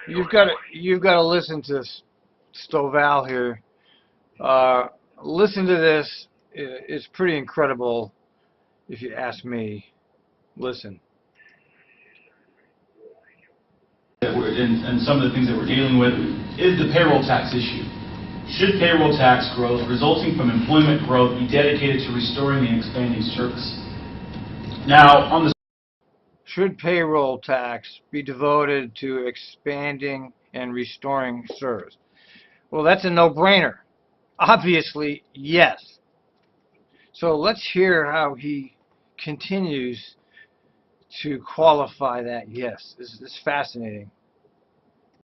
You've got to listen to Stovall here. Uh, Listen to this. It's pretty incredible, if you ask me. Listen. And some of the things that we're dealing with is the payroll tax issue. Should payroll tax growth resulting from employment growth be dedicated to restoring and expanding service? Now, on the Should payroll tax be devoted to expanding and restoring service? Well, that's a no-brainer. Obviously, yes. So let's hear how he continues to qualify that yes. This is fascinating.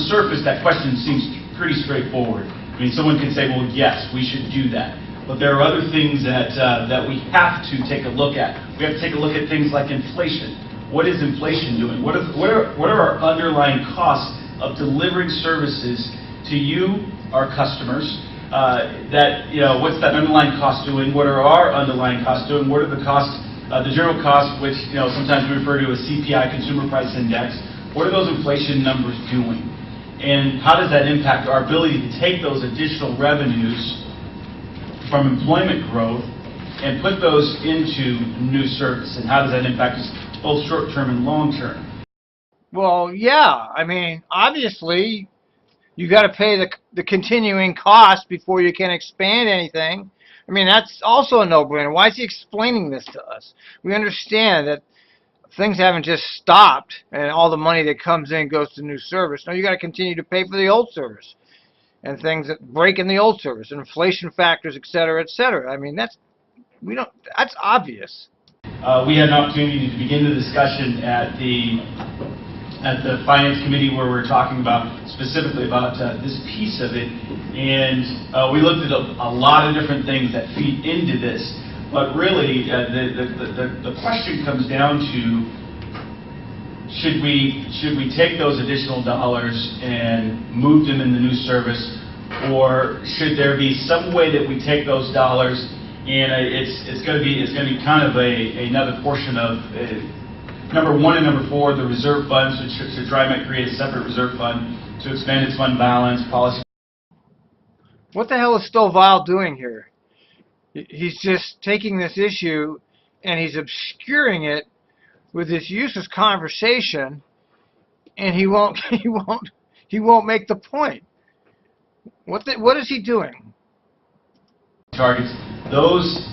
surface, that question seems pretty straightforward. I mean, someone can say, well, yes, we should do that. But there are other things that we have to take a look at. We have to take a look at things like inflation. What is inflation doing? What are our underlying costs of delivering services to you, our customers? What's that underlying cost doing? What are our underlying costs doing? What are the costs, the general costs, which sometimes we refer to as CPI, Consumer Price Index? What are those inflation numbers doing? And how does that impact our ability to take those additional revenues from employment growth and put those into new service? And how does that impact us both short-term and long-term? Well, yeah. I mean, obviously, you got to pay the continuing cost before you can expand anything. I mean, that's also a no-brainer. Why is he explaining this to us? We understand that things haven't just stopped and all the money that comes in goes to new service. No, you got to continue to pay for the old service and things that break in the old service, and inflation factors, et cetera, et cetera. I mean, that's obvious. We had an opportunity to begin the discussion at the Finance Committee, where we're talking about specifically about this piece of it, and we looked at a lot of different things that feed into this. But really, the question comes down to: should we take those additional dollars and move them in the new service, or should there be some way that we take those dollars and it's going to be kind of another portion of number 1 and number 4, the reserve funds. Should Trimet create a separate reserve fund to expand its fund balance policy? What the hell is Stovall doing here? He's just taking this issue and he's obscuring it with this useless conversation, and he won't make the point. What is he doing? Targets, those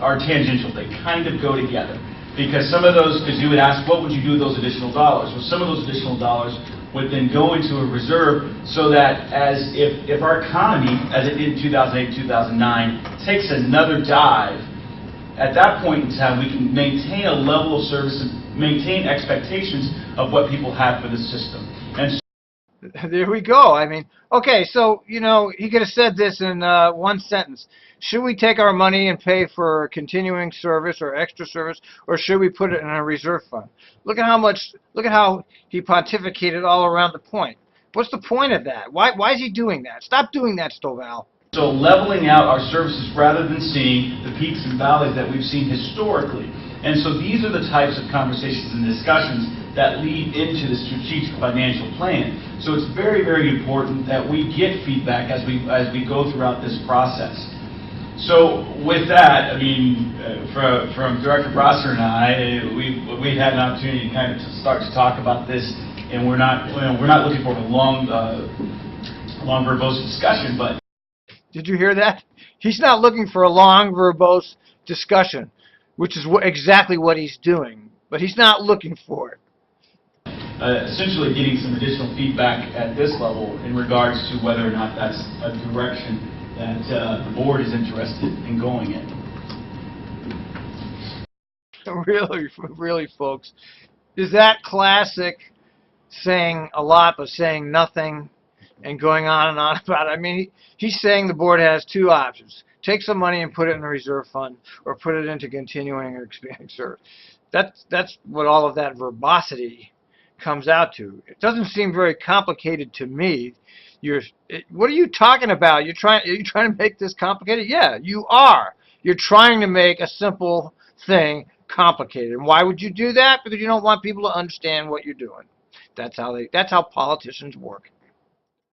are tangential. They kind of go together. Because some of those, because you would ask, what would you do with those additional dollars? Well, some of those additional dollars would then go into a reserve so that if our economy, as it did in 2008, 2009, takes another dive, at that point in time, we can maintain a level of service and maintain expectations of what people have for the system. And there we go. I mean, okay, so, he could have said this in one sentence. Should we take our money and pay for continuing service or extra service, or should we put it in a reserve fund? Look at how he pontificated all around the point. What's the point of that? Why is he doing that? Stop doing that, Stovall. So leveling out our services rather than seeing the peaks and valleys that we've seen historically. And so these are the types of conversations and discussions that lead into the strategic financial plan. So it's very, very important that we get feedback as we go throughout this process. So with that, I mean, from Director Brosser and I, we've had an opportunity to kind of start to talk about this, and we're not looking for a long verbose discussion, but. Did you hear that? He's not looking for a long verbose discussion, which is exactly what he's doing, but he's not looking for it. Essentially getting some additional feedback at this level in regards to whether or not that's a direction that the board is interested in going in. Really, folks, is that classic saying a lot but saying nothing and going on and on about it? I mean, he's saying the board has two options: take some money and put it in a reserve fund, or put it into continuing or expanding service. That's what all of that verbosity comes out to. It doesn't seem very complicated to me. What are you talking about? Are you trying to make this complicated? Yeah, you are. You're trying to make a simple thing complicated. And why would you do that? Because you don't want people to understand what you're doing. That's how politicians work.